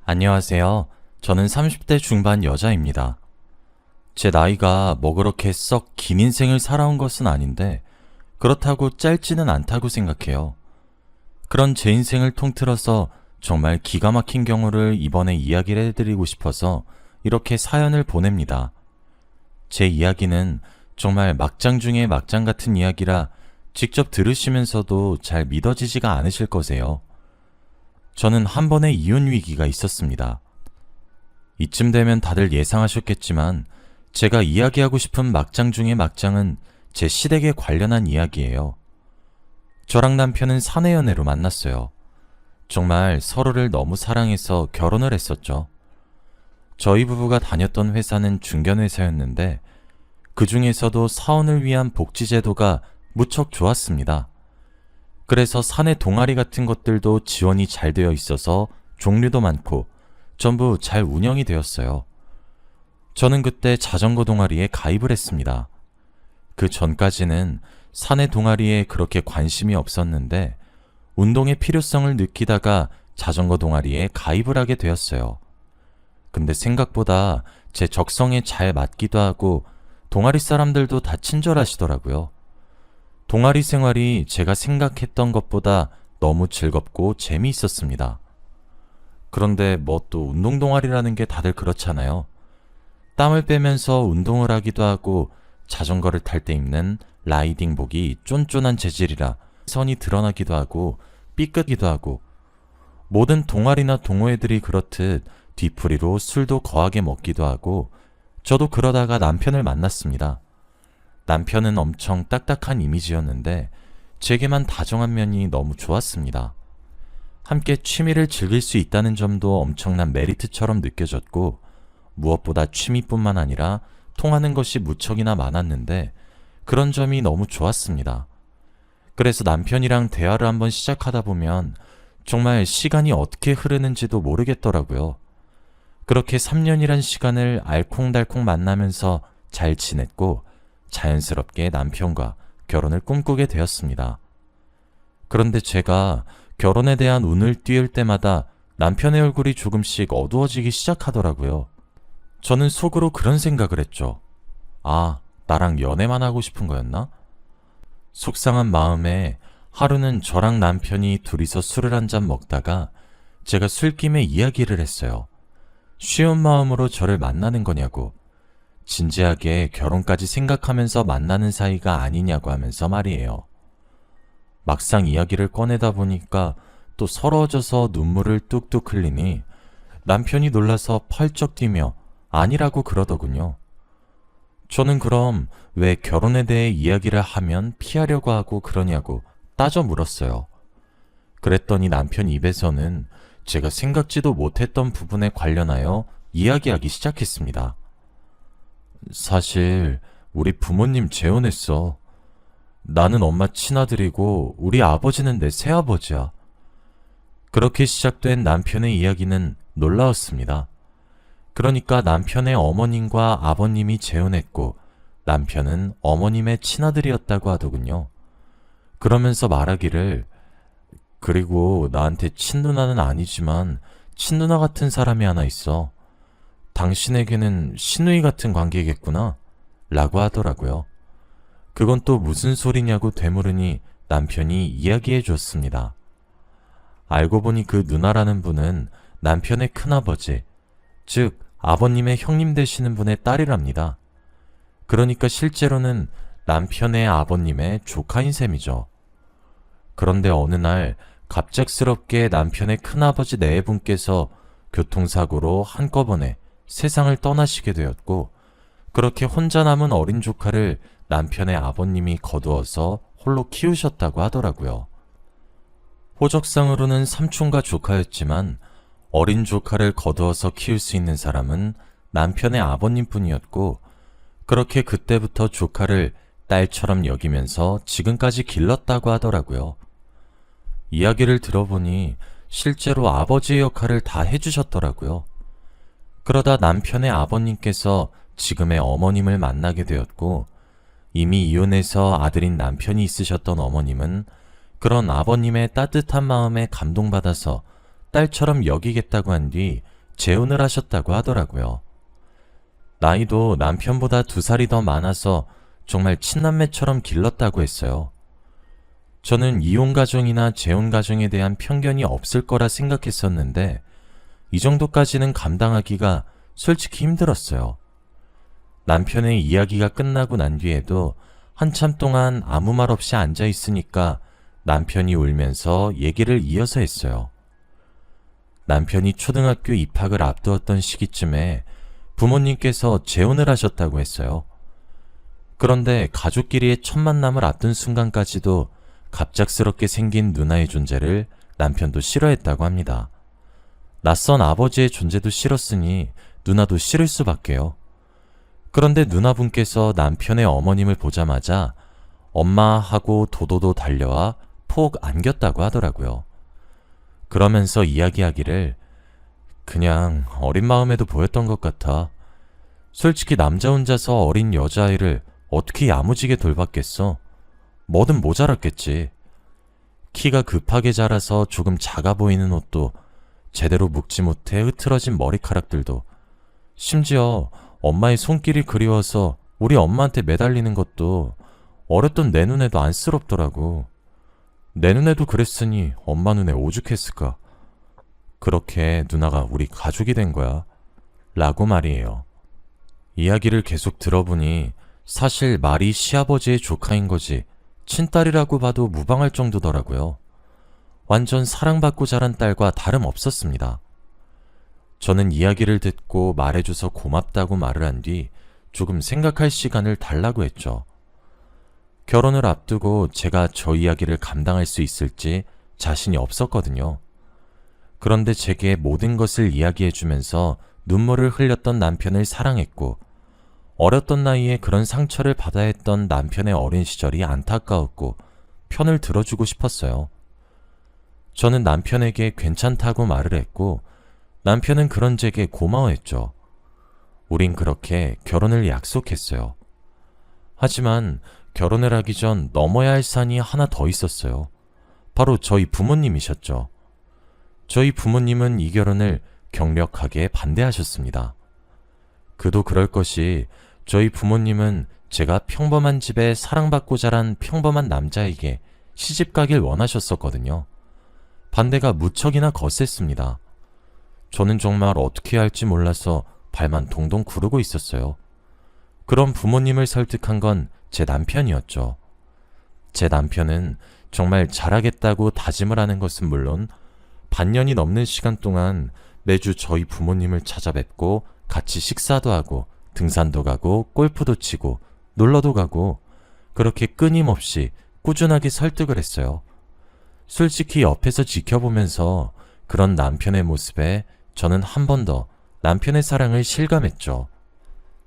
안녕하세요. 저는 30대 중반 여자입니다. 제 나이가 뭐 그렇게 썩 긴 인생을 살아온 것은 아닌데 그렇다고 짧지는 않다고 생각해요. 그런 제 인생을 통틀어서 정말 기가 막힌 경우를 이번에 이야기를 해드리고 싶어서 이렇게 사연을 보냅니다. 제 이야기는 정말 막장 중에 막장 같은 이야기라 직접 들으시면서도 잘 믿어지지가 않으실 거세요. 저는 한 번의 이혼 위기가 있었습니다. 이쯤 되면 다들 예상하셨겠지만 제가 이야기하고 싶은 막장 중의 막장은 제 시댁에 관련한 이야기예요. 저랑 남편은 사내 연애로 만났어요. 정말 서로를 너무 사랑해서 결혼을 했었죠. 저희 부부가 다녔던 회사는 중견회사였는데 그 중에서도 사원을 위한 복지제도가 무척 좋았습니다. 그래서 사내 동아리 같은 것들도 지원이 잘 되어 있어서 종류도 많고 전부 잘 운영이 되었어요. 저는 그때 자전거 동아리에 가입을 했습니다. 그 전까지는 사내 동아리에 그렇게 관심이 없었는데 운동의 필요성을 느끼다가 자전거 동아리에 가입을 하게 되었어요. 근데 생각보다 제 적성에 잘 맞기도 하고 동아리 사람들도 다 친절하시더라고요. 동아리 생활이 제가 생각했던 것보다 너무 즐겁고 재미있었습니다. 그런데 뭐 또 운동 동아리라는 게 다들 그렇잖아요. 땀을 빼면서 운동을 하기도 하고 자전거를 탈 때 입는 라이딩복이 쫀쫀한 재질이라 선이 드러나기도 하고 삐끗기도 하고 모든 동아리나 동호회들이 그렇듯 뒤풀이로 술도 거하게 먹기도 하고 저도 그러다가 남편을 만났습니다. 남편은 엄청 딱딱한 이미지였는데 제게만 다정한 면이 너무 좋았습니다. 함께 취미를 즐길 수 있다는 점도 엄청난 메리트처럼 느껴졌고 무엇보다 취미뿐만 아니라 통하는 것이 무척이나 많았는데 그런 점이 너무 좋았습니다. 그래서 남편이랑 대화를 한번 시작하다 보면 정말 시간이 어떻게 흐르는지도 모르겠더라고요. 그렇게 3년이란 시간을 알콩달콩 만나면서 잘 지냈고 자연스럽게 남편과 결혼을 꿈꾸게 되었습니다. 그런데 제가 결혼에 대한 운을 띄울 때마다 남편의 얼굴이 조금씩 어두워지기 시작하더라고요. 저는 속으로 그런 생각을 했죠. 아, 나랑 연애만 하고 싶은 거였나? 속상한 마음에 하루는 저랑 남편이 둘이서 술을 한잔 먹다가 제가 술김에 이야기를 했어요. 쉬운 마음으로 저를 만나는 거냐고. 진지하게 결혼까지 생각하면서 만나는 사이가 아니냐고 하면서 말이에요. 막상 이야기를 꺼내다 보니까 또 서러워져서 눈물을 뚝뚝 흘리니 남편이 놀라서 펄쩍 뛰며 아니라고 그러더군요. 저는 그럼 왜 결혼에 대해 이야기를 하면 피하려고 하고 그러냐고 따져 물었어요. 그랬더니 남편 입에서는 제가 생각지도 못했던 부분에 관련하여 이야기하기 시작했습니다. 사실 우리 부모님 재혼했어. 나는 엄마 친아들이고 우리 아버지는 내 새아버지야. 그렇게 시작된 남편의 이야기는 놀라웠습니다. 그러니까 남편의 어머님과 아버님이 재혼했고 남편은 어머님의 친아들이었다고 하더군요. 그러면서 말하기를 그리고 나한테 친누나는 아니지만 친누나 같은 사람이 하나 있어. 당신에게는 시누이 같은 관계겠구나 라고 하더라고요. 그건 또 무슨 소리냐고 되물으니 남편이 이야기해 줬습니다. 알고 보니 그 누나라는 분은 남편의 큰아버지, 즉 아버님의 형님 되시는 분의 딸이랍니다. 그러니까 실제로는 남편의 아버님의 조카인 셈이죠. 그런데 어느 날 갑작스럽게 남편의 큰아버지 네 분께서 교통사고로 한꺼번에 세상을 떠나시게 되었고 그렇게 혼자 남은 어린 조카를 남편의 아버님이 거두어서 홀로 키우셨다고 하더라고요. 호적상으로는 삼촌과 조카였지만 어린 조카를 거두어서 키울 수 있는 사람은 남편의 아버님뿐이었고 그렇게 그때부터 조카를 딸처럼 여기면서 지금까지 길렀다고 하더라고요. 이야기를 들어보니 실제로 아버지의 역할을 다 해주셨더라고요. 그러다 남편의 아버님께서 지금의 어머님을 만나게 되었고 이미 이혼해서 아들인 남편이 있으셨던 어머님은 그런 아버님의 따뜻한 마음에 감동받아서 딸처럼 여기겠다고 한 뒤 재혼을 하셨다고 하더라고요. 나이도 남편보다 2살이 더 많아서 정말 친남매처럼 길렀다고 했어요. 저는 이혼 가정이나 재혼 가정에 대한 편견이 없을 거라 생각했었는데 이 정도까지는 감당하기가 솔직히 힘들었어요. 남편의 이야기가 끝나고 난 뒤에도 한참 동안 아무 말 없이 앉아 있으니까 남편이 울면서 얘기를 이어서 했어요. 남편이 초등학교 입학을 앞두었던 시기쯤에 부모님께서 재혼을 하셨다고 했어요. 그런데 가족끼리의 첫 만남을 앞둔 순간까지도 갑작스럽게 생긴 누나의 존재를 남편도 싫어했다고 합니다. 낯선 아버지의 존재도 싫었으니 누나도 싫을 수밖에요. 그런데 누나분께서 남편의 어머님을 보자마자 엄마 하고 도도도 달려와 폭 안겼다고 하더라고요. 그러면서 이야기하기를 그냥 어린 마음에도 보였던 것 같아. 솔직히 남자 혼자서 어린 여자아이를 어떻게 야무지게 돌봤겠어? 뭐든 모자랐겠지. 키가 급하게 자라서 조금 작아 보이는 옷도 제대로 묶지 못해 흐트러진 머리카락들도 심지어 엄마의 손길이 그리워서 우리 엄마한테 매달리는 것도 어렸던 내 눈에도 안쓰럽더라고. 내 눈에도 그랬으니 엄마 눈에 오죽했을까. 그렇게 누나가 우리 가족이 된 거야. 라고 말이에요. 이야기를 계속 들어보니 사실 말이 시아버지의 조카인 거지 친딸이라고 봐도 무방할 정도더라고요. 완전 사랑받고 자란 딸과 다름없었습니다. 저는 이야기를 듣고 말해줘서 고맙다고 말을 한 뒤 조금 생각할 시간을 달라고 했죠. 결혼을 앞두고 제가 저 이야기를 감당할 수 있을지 자신이 없었거든요. 그런데 제게 모든 것을 이야기해주면서 눈물을 흘렸던 남편을 사랑했고 어렸던 나이에 그런 상처를 받아야 했던 남편의 어린 시절이 안타까웠고 편을 들어주고 싶었어요. 저는 남편에게 괜찮다고 말을 했고 남편은 그런 제게 고마워했죠. 우린 그렇게 결혼을 약속했어요. 하지만 결혼을 하기 전 넘어야 할 산이 하나 더 있었어요. 바로 저희 부모님이셨죠. 저희 부모님은 이 결혼을 격력하게 반대하셨습니다. 그도 그럴 것이 저희 부모님은 제가 평범한 집에 사랑받고 자란 평범한 남자에게 시집가길 원하셨었거든요. 반대가 무척이나 거셌습니다. 저는 정말 어떻게 해야 할지 몰라서 발만 동동 구르고 있었어요. 그런 부모님을 설득한 건 제 남편이었죠. 제 남편은 정말 잘하겠다고 다짐을 하는 것은 물론 반년이 넘는 시간 동안 매주 저희 부모님을 찾아뵙고 같이 식사도 하고 등산도 가고 골프도 치고 놀러도 가고 그렇게 끊임없이 꾸준하게 설득을 했어요. 솔직히 옆에서 지켜보면서 그런 남편의 모습에 저는 한 번 더 남편의 사랑을 실감했죠.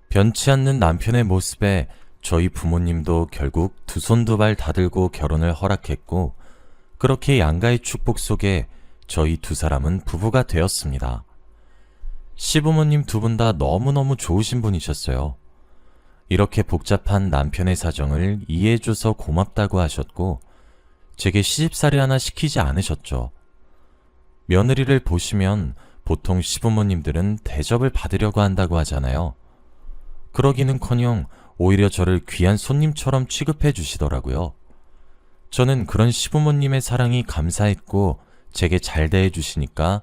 변치 않는 남편의 모습에 저희 부모님도 결국 두 손 두 발 다들고 결혼을 허락했고 그렇게 양가의 축복 속에 저희 두 사람은 부부가 되었습니다. 시부모님 두 분 다 너무너무 좋으신 분이셨어요. 이렇게 복잡한 남편의 사정을 이해해줘서 고맙다고 하셨고 제게 시집살이 하나 시키지 않으셨죠. 며느리를 보시면 보통 시부모님들은 대접을 받으려고 한다고 하잖아요. 그러기는커녕 오히려 저를 귀한 손님처럼 취급해 주시더라고요. 저는 그런 시부모님의 사랑이 감사했고 제게 잘 대해 주시니까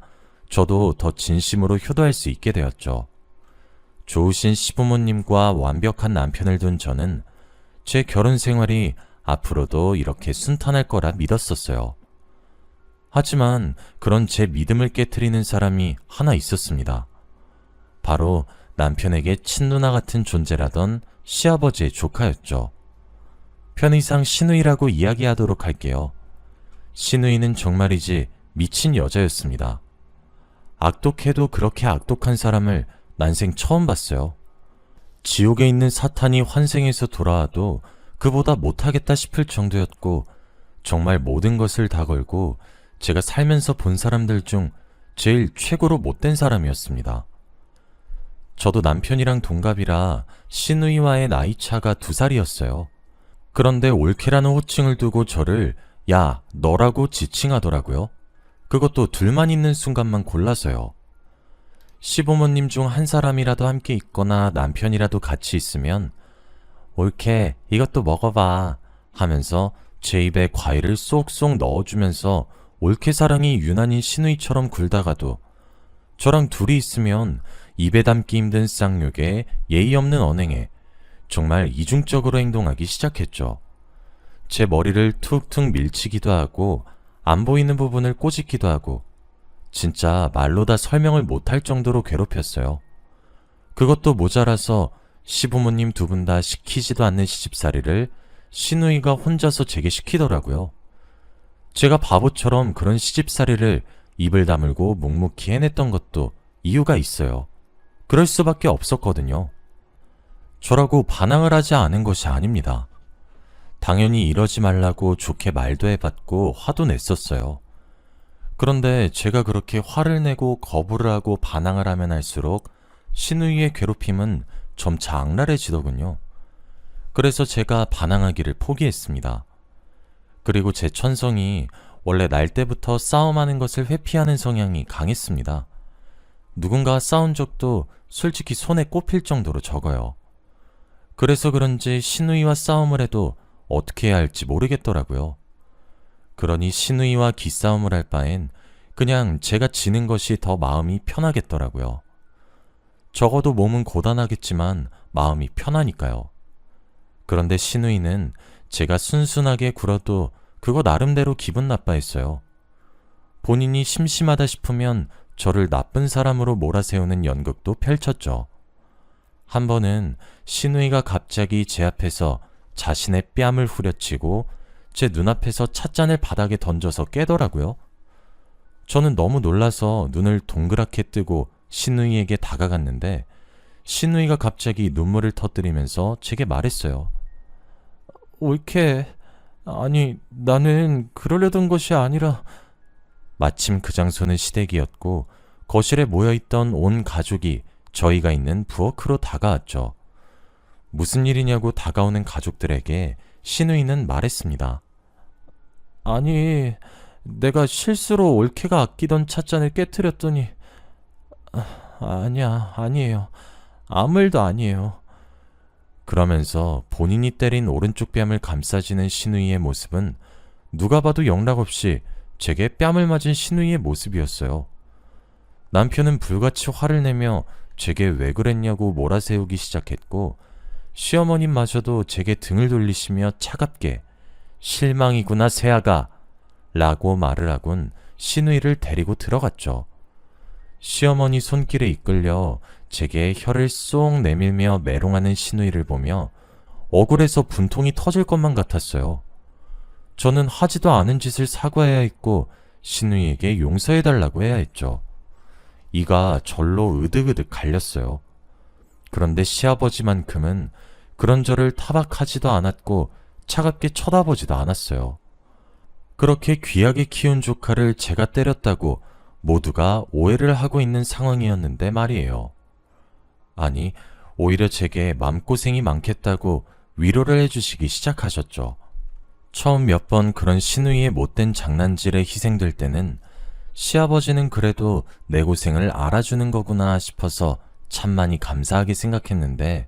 저도 더 진심으로 효도할 수 있게 되었죠. 좋으신 시부모님과 완벽한 남편을 둔 저는 제 결혼 생활이 앞으로도 이렇게 순탄할 거라 믿었었어요. 하지만 그런 제 믿음을 깨트리는 사람이 하나 있었습니다. 바로 남편에게 친누나 같은 존재라던 시아버지의 조카였죠. 편의상 시누이라고 이야기하도록 할게요. 시누이는 정말이지 미친 여자였습니다. 악독해도 그렇게 악독한 사람을 난생 처음 봤어요. 지옥에 있는 사탄이 환생해서 돌아와도 그보다 못하겠다 싶을 정도였고 정말 모든 것을 다 걸고 제가 살면서 본 사람들 중 제일 최고로 못된 사람이었습니다. 저도 남편이랑 동갑이라 시누이와의 나이차가 2살이었어요. 그런데 올케라는 호칭을 두고 저를 야, 너라고 지칭하더라고요. 그것도 둘만 있는 순간만 골라서요. 시부모님 중 한 사람이라도 함께 있거나 남편이라도 같이 있으면 옳게 이것도 먹어봐 하면서 제 입에 과일을 쏙쏙 넣어주면서 옳게 사랑이 유난히 시누이처럼 굴다가도 저랑 둘이 있으면 입에 담기 힘든 쌍욕에 예의 없는 언행에 정말 이중적으로 행동하기 시작했죠. 제 머리를 툭툭 밀치기도 하고 안 보이는 부분을 꼬집기도 하고 진짜 말로 다 설명을 못할 정도로 괴롭혔어요. 그것도 모자라서 시부모님 두 분 다 시키지도 않는 시집살이를 시누이가 혼자서 제게 시키더라고요. 제가 바보처럼 그런 시집살이를 입을 다물고 묵묵히 해냈던 것도 이유가 있어요. 그럴 수밖에 없었거든요. 저라고 반항을 하지 않은 것이 아닙니다. 당연히 이러지 말라고 좋게 말도 해봤고 화도 냈었어요. 그런데 제가 그렇게 화를 내고 거부를 하고 반항을 하면 할수록 시누이의 괴롭힘은 점차 악랄해지더군요. 그래서 제가 반항하기를 포기했습니다. 그리고 제 천성이 원래 날 때부터 싸움하는 것을 회피하는 성향이 강했습니다. 누군가와 싸운 적도 솔직히 손에 꼽힐 정도로 적어요. 그래서 그런지 시누이와 싸움을 해도 어떻게 해야 할지 모르겠더라고요. 그러니 시누이와 기싸움을 할 바엔 그냥 제가 지는 것이 더 마음이 편하겠더라고요. 적어도 몸은 고단하겠지만 마음이 편하니까요. 그런데 시누이는 제가 순순하게 굴어도 그거 나름대로 기분 나빠했어요. 본인이 심심하다 싶으면 저를 나쁜 사람으로 몰아세우는 연극도 펼쳤죠. 한 번은 시누이가 갑자기 제 앞에서 자신의 뺨을 후려치고 제 눈앞에서 찻잔을 바닥에 던져서 깨더라고요. 저는 너무 놀라서 눈을 동그랗게 뜨고 시누이에게 다가갔는데 시누이가 갑자기 눈물을 터뜨리면서 제게 말했어요. 옳게, 아니 나는 그러려던 것이 아니라. 마침 그 장소는 시댁이었고 거실에 모여있던 온 가족이 저희가 있는 부엌으로 다가왔죠. 무슨 일이냐고 다가오는 가족들에게 시누이는 말했습니다. 아니, 내가 실수로 올케가 아끼던 찻잔을 깨트렸더니 아니에요. 아무 일도 아니에요. 그러면서 본인이 때린 오른쪽 뺨을 감싸지는 시누이의 모습은 누가 봐도 영락없이 제게 뺨을 맞은 시누이의 모습이었어요. 남편은 불같이 화를 내며 제게 왜 그랬냐고 몰아세우기 시작했고 시어머님마저도 제게 등을 돌리시며 차갑게 실망이구나 새아가 라고 말을 하곤 시누이를 데리고 들어갔죠. 시어머니 손길에 이끌려 제게 혀를 쏙 내밀며 메롱하는 시누이를 보며 억울해서 분통이 터질 것만 같았어요. 저는 하지도 않은 짓을 사과해야 했고 시누이에게 용서해달라고 해야 했죠. 이가 절로 으득으득 갈렸어요. 그런데 시아버지만큼은 그런 저를 타박하지도 않았고 차갑게 쳐다보지도 않았어요. 그렇게 귀하게 키운 조카를 제가 때렸다고 모두가 오해를 하고 있는 상황이었는데 말이에요. 아니, 오히려 제게 맘고생이 많겠다고 위로를 해주시기 시작하셨죠. 처음 몇 번 그런 시누이의 못된 장난질에 희생될 때는 시아버지는 그래도 내 고생을 알아주는 거구나 싶어서 참 많이 감사하게 생각했는데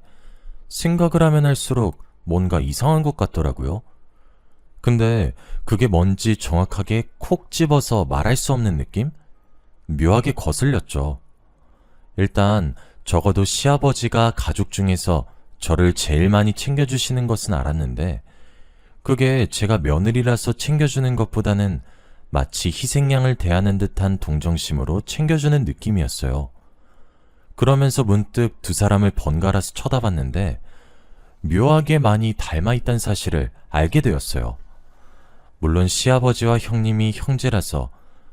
생각을 하면 할수록 뭔가 이상한 것 같더라고요. 근데 그게 뭔지 정확하게 콕 집어서 말할 수 없는 느낌? 묘하게 거슬렸죠. 일단 적어도 시아버지가 가족 중에서 저를 제일 많이 챙겨주시는 것은 알았는데 그게 제가 며느리라서 챙겨주는 것보다는 마치 희생양을 대하는 듯한 동정심으로 챙겨주는 느낌이었어요. 그러면서 문득 두 사람을 번갈아서 쳐다봤는데 묘하게 많이 닮아있다는 사실을 알게 되었어요. 물론 시아버지와 형님이 형제라서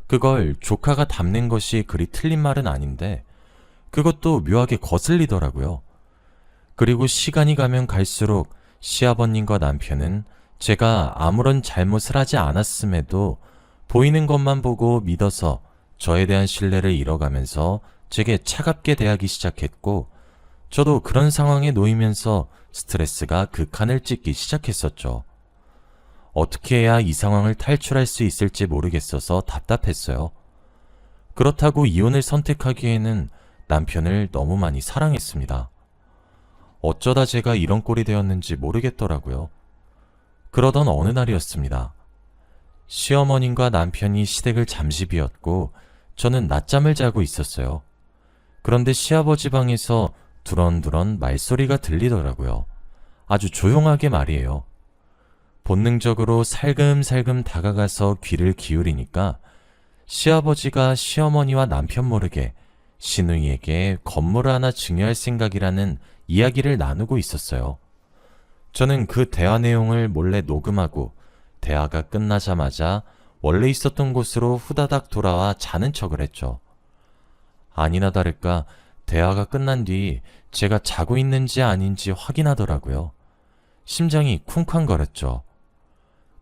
그걸 조카가 닮는 것이 그리 틀린 말은 아닌데 그것도 묘하게 거슬리더라고요. 그리고 시간이 가면 갈수록 시아버님과 남편은 제가 아무런 잘못을 하지 않았음에도 보이는 것만 보고 믿어서 저에 대한 신뢰를 잃어가면서 제게 차갑게 대하기 시작했고 저도 그런 상황에 놓이면서 스트레스가 극한을 찍기 시작했었죠. 어떻게 해야 이 상황을 탈출할 수 있을지 모르겠어서 답답했어요. 그렇다고 이혼을 선택하기에는 남편을 너무 많이 사랑했습니다. 어쩌다 제가 이런 꼴이 되었는지 모르겠더라고요. 그러던 어느 날이었습니다. 시어머님과 남편이 시댁을 잠시 비웠고 저는 낮잠을 자고 있었어요. 그런데 시아버지 방에서 두런두런 말소리가 들리더라고요. 아주 조용하게 말이에요. 본능적으로 살금살금 다가가서 귀를 기울이니까 시아버지가 시어머니와 남편 모르게 시누이에게 건물을 하나 증여할 생각이라는 이야기를 나누고 있었어요. 저는 그 대화 내용을 몰래 녹음하고 대화가 끝나자마자 원래 있었던 곳으로 후다닥 돌아와 자는 척을 했죠. 아니나 다를까 대화가 끝난 뒤 제가 자고 있는지 아닌지 확인하더라고요. 심장이 쿵쾅거렸죠.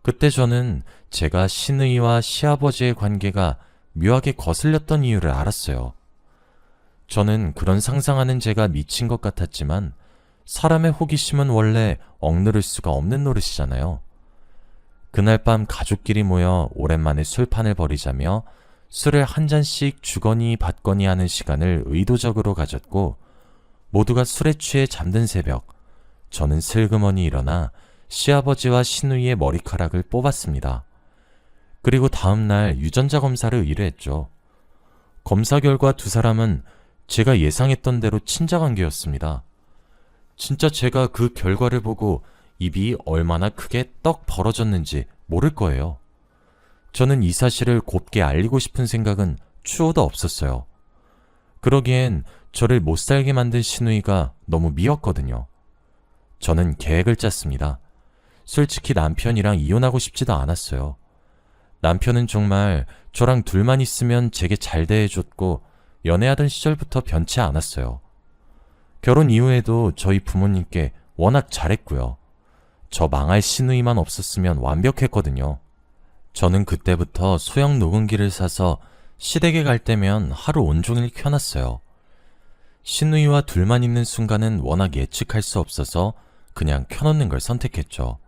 그때 저는 제가 시누이와 시아버지의 관계가 묘하게 거슬렸던 이유를 알았어요. 저는 그런 상상하는 제가 미친 것 같았지만 사람의 호기심은 원래 억누를 수가 없는 노릇이잖아요. 그날 밤 가족끼리 모여 오랜만에 술판을 벌이자며 술을 한 잔씩 주거니 받거니 하는 시간을 의도적으로 가졌고 모두가 술에 취해 잠든 새벽 저는 슬그머니 일어나 시아버지와 시누이의 머리카락을 뽑았습니다. 그리고 다음날 유전자 검사를 의뢰했죠. 검사 결과 두 사람은 제가 예상했던 대로 친자관계였습니다. 진짜 제가 그 결과를 보고 입이 얼마나 크게 떡 벌어졌는지 모를 거예요. 저는 이 사실을 곱게 알리고 싶은 생각은 추호도 없었어요. 그러기엔 저를 못살게 만든 시누이가 너무 미웠거든요. 저는 계획을 짰습니다. 솔직히 남편이랑 이혼하고 싶지도 않았어요. 남편은 정말 저랑 둘만 있으면 제게 잘 대해줬고 연애하던 시절부터 변치 않았어요. 결혼 이후에도 저희 부모님께 워낙 잘했고요. 저 망할 시누이만 없었으면 완벽했거든요. 저는 그때부터 소형 녹음기를 사서 시댁에 갈 때면 하루 온종일 켜놨어요. 시누이와 둘만 있는 순간은 워낙 예측할 수 없어서 그냥 켜놓는 걸 선택했죠.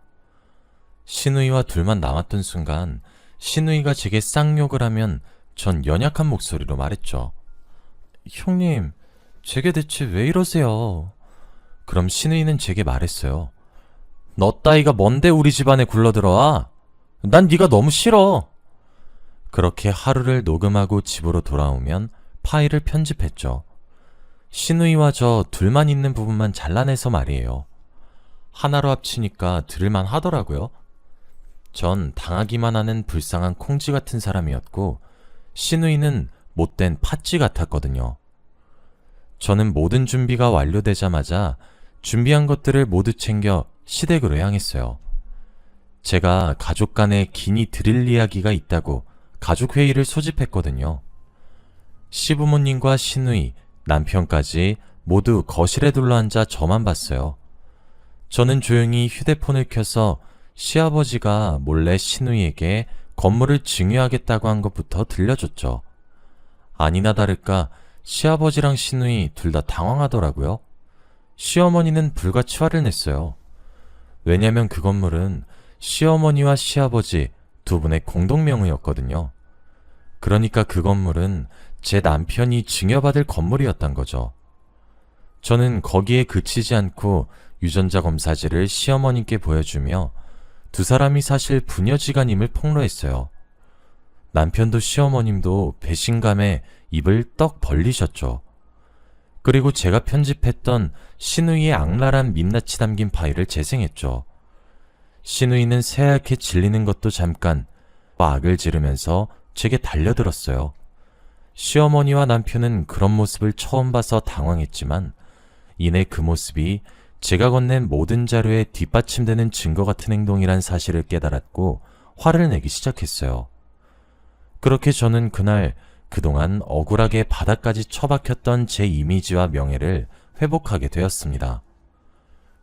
시누이와 둘만 남았던 순간 시누이가 제게 쌍욕을 하면 전 연약한 목소리로 말했죠. 형님, 제게 대체 왜 이러세요? 그럼 시누이는 제게 말했어요. 너 따위가 뭔데 우리 집안에 굴러들어와? 난 네가 너무 싫어. 그렇게 하루를 녹음하고 집으로 돌아오면 파일을 편집했죠. 시누이와 저 둘만 있는 부분만 잘라내서 말이에요. 하나로 합치니까 들을만 하더라고요. 전 당하기만 하는 불쌍한 콩쥐 같은 사람이었고 시누이는 못된 팥쥐 같았거든요. 저는 모든 준비가 완료되자마자 준비한 것들을 모두 챙겨 시댁으로 향했어요. 제가 가족 간에 긴히 드릴 이야기가 있다고 가족회의를 소집했거든요. 시부모님과 시누이, 남편까지 모두 거실에 둘러앉아 저만 봤어요. 저는 조용히 휴대폰을 켜서 시아버지가 몰래 시누이에게 건물을 증여하겠다고 한 것부터 들려줬죠. 아니나 다를까 시아버지랑 시누이 둘 다 당황하더라고요. 시어머니는 불같이 화를 냈어요. 왜냐면 그 건물은 시어머니와 시아버지 두 분의 공동명의였거든요. 그러니까 그 건물은 제 남편이 증여받을 건물이었단 거죠. 저는 거기에 그치지 않고 유전자 검사지를 시어머님께 보여주며 두 사람이 사실 부녀지간임을 폭로했어요. 남편도 시어머님도 배신감에 입을 떡 벌리셨죠. 그리고 제가 편집했던 시누이의 악랄한 민낯이 담긴 파일을 재생했죠. 시누이는 새하얗게 질리는 것도 잠깐 악을 지르면서 제게 달려들었어요. 시어머니와 남편은 그런 모습을 처음 봐서 당황했지만 이내 그 모습이 제가 건넨 모든 자료에 뒷받침되는 증거 같은 행동이란 사실을 깨달았고 화를 내기 시작했어요. 그렇게 저는 그날 그동안 억울하게 바닥까지 처박혔던 제 이미지와 명예를 회복하게 되었습니다.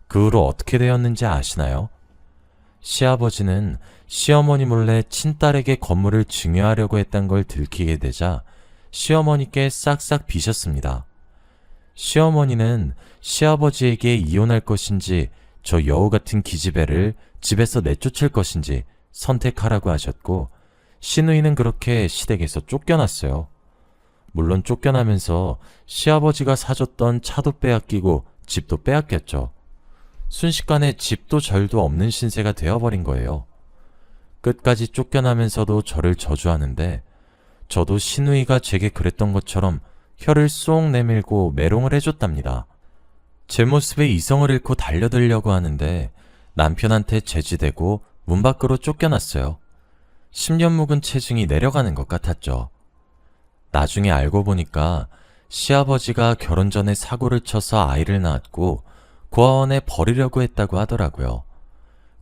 그 후로 어떻게 되었는지 아시나요? 시아버지는 시어머니 몰래 친딸에게 건물을 증여하려고 했던 걸 들키게 되자 시어머니께 싹싹 비셨습니다. 시어머니는 시아버지에게 이혼할 것인지 저 여우 같은 기집애를 집에서 내쫓을 것인지 선택하라고 하셨고 시누이는 그렇게 시댁에서 쫓겨났어요. 물론 쫓겨나면서 시아버지가 사줬던 차도 빼앗기고 집도 빼앗겼죠. 순식간에 집도 절도 없는 신세가 되어버린 거예요. 끝까지 쫓겨나면서도 저를 저주하는데 저도 시누이가 제게 그랬던 것처럼 혀를 쏙 내밀고 메롱을 해줬답니다. 제 모습에 이성을 잃고 달려들려고 하는데 남편한테 제지되고 문 밖으로 쫓겨났어요. 10년 묵은 체증이 내려가는 것 같았죠. 나중에 알고 보니까 시아버지가 결혼 전에 사고를 쳐서 아이를 낳았고 고아원에 버리려고 했다고 하더라고요.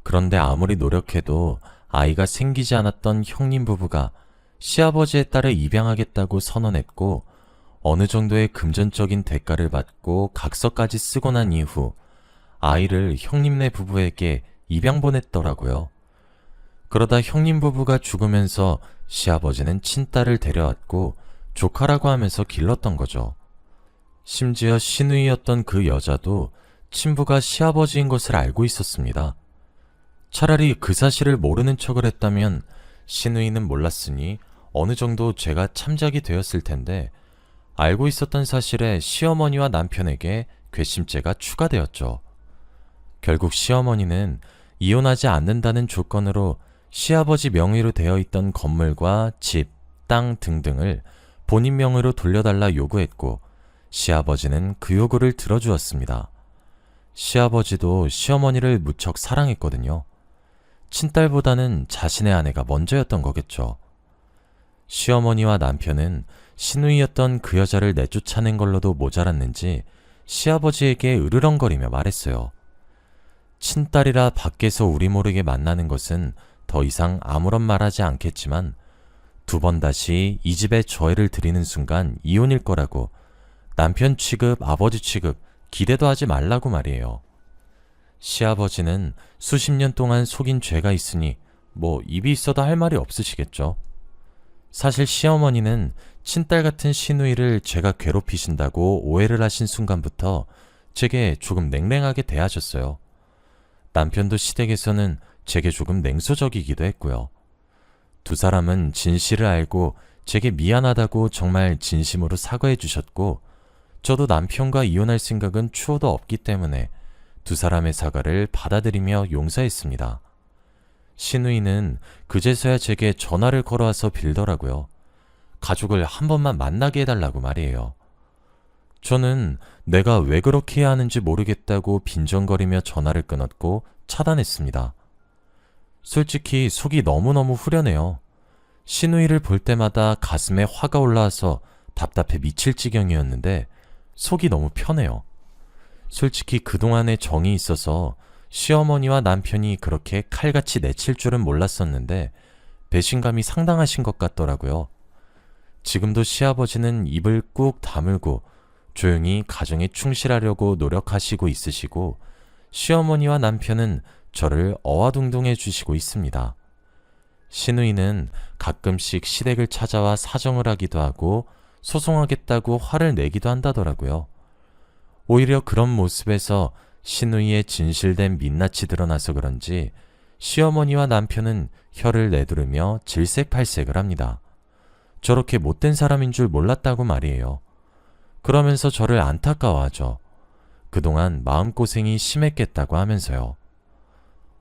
그런데 아무리 노력해도 아이가 생기지 않았던 형님 부부가 시아버지의 딸을 입양하겠다고 선언했고 어느 정도의 금전적인 대가를 받고 각서까지 쓰고 난 이후 아이를 형님네 부부에게 입양 보냈더라고요. 그러다 형님 부부가 죽으면서 시아버지는 친딸을 데려왔고 조카라고 하면서 길렀던 거죠. 심지어 시누이였던 그 여자도 친부가 시아버지인 것을 알고 있었습니다. 차라리 그 사실을 모르는 척을 했다면 시누이는 몰랐으니 어느 정도 제가 참작이 되었을 텐데 알고 있었던 사실에 시어머니와 남편에게 괘씸죄가 추가되었죠. 결국 시어머니는 이혼하지 않는다는 조건으로 시아버지 명의로 되어 있던 건물과 집, 땅 등등을 본인 명의로 돌려달라 요구했고 시아버지는 그 요구를 들어주었습니다. 시아버지도 시어머니를 무척 사랑했거든요. 친딸보다는 자신의 아내가 먼저였던 거겠죠. 시어머니와 남편은 시누이였던 그 여자를 내쫓아낸 걸로도 모자랐는지 시아버지에게 으르렁거리며 말했어요. 친딸이라 밖에서 우리 모르게 만나는 것은 더 이상 아무런 말하지 않겠지만 2번 다시 이 집에 저해를 드리는 순간 이혼일 거라고 남편 취급, 아버지 취급 기대도 하지 말라고 말이에요. 시아버지는 수십 년 동안 속인 죄가 있으니 뭐 입이 있어도 할 말이 없으시겠죠. 사실 시어머니는 친딸 같은 시누이를 제가 괴롭히신다고 오해를 하신 순간부터 제게 조금 냉랭하게 대하셨어요. 남편도 시댁에서는 제게 조금 냉소적이기도 했고요. 두 사람은 진실을 알고 제게 미안하다고 정말 진심으로 사과해 주셨고 저도 남편과 이혼할 생각은 추호도 없기 때문에 두 사람의 사과를 받아들이며 용서했습니다. 시누이는 그제서야 제게 전화를 걸어와서 빌더라고요. 가족을 한 번만 만나게 해달라고 말이에요. 저는 내가 왜 그렇게 해야 하는지 모르겠다고 빈정거리며 전화를 끊었고 차단했습니다. 솔직히 속이 너무너무 후련해요. 시누이를 볼 때마다 가슴에 화가 올라와서 답답해 미칠 지경이었는데 속이 너무 편해요. 솔직히 그동안의 정이 있어서 시어머니와 남편이 그렇게 칼같이 내칠 줄은 몰랐었는데 배신감이 상당하신 것 같더라고요. 지금도 시아버지는 입을 꾹 다물고 조용히 가정에 충실하려고 노력하시고 있으시고 시어머니와 남편은 저를 어와둥둥해 주시고 있습니다. 시누이는 가끔씩 시댁을 찾아와 사정을 하기도 하고 소송하겠다고 화를 내기도 한다더라고요. 오히려 그런 모습에서 시누이의 진실된 민낯이 드러나서 그런지 시어머니와 남편은 혀를 내두르며 질색팔색을 합니다. 저렇게 못된 사람인 줄 몰랐다고 말이에요. 그러면서 저를 안타까워하죠. 그동안 마음고생이 심했겠다고 하면서요.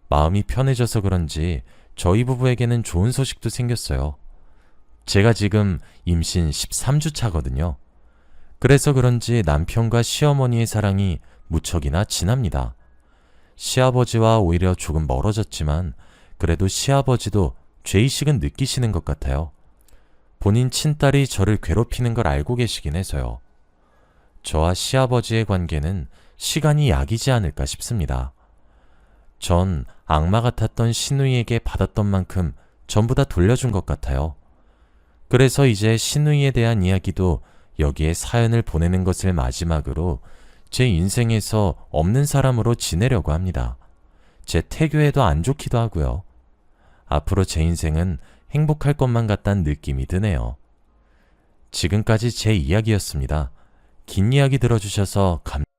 마음이 편해져서 그런지 저희 부부에게는 좋은 소식도 생겼어요. 제가 지금 임신 13주 차거든요. 그래서 그런지 남편과 시어머니의 사랑이 무척이나 진합니다. 시아버지와 오히려 조금 멀어졌지만 그래도 시아버지도 죄의식은 느끼시는 것 같아요. 본인 친딸이 저를 괴롭히는 걸 알고 계시긴 해서요. 저와 시아버지의 관계는 시간이 약이지 않을까 싶습니다. 전 악마 같았던 시누이에게 받았던 만큼 전부 다 돌려준 것 같아요. 그래서 이제 시누이에 대한 이야기도 여기에 사연을 보내는 것을 마지막으로 제 인생에서 없는 사람으로 지내려고 합니다. 제 태교에도 안 좋기도 하고요. 앞으로 제 인생은 행복할 것만 같다는 느낌이 드네요. 지금까지 제 이야기였습니다. 긴 이야기 들어주셔서 감사합니다.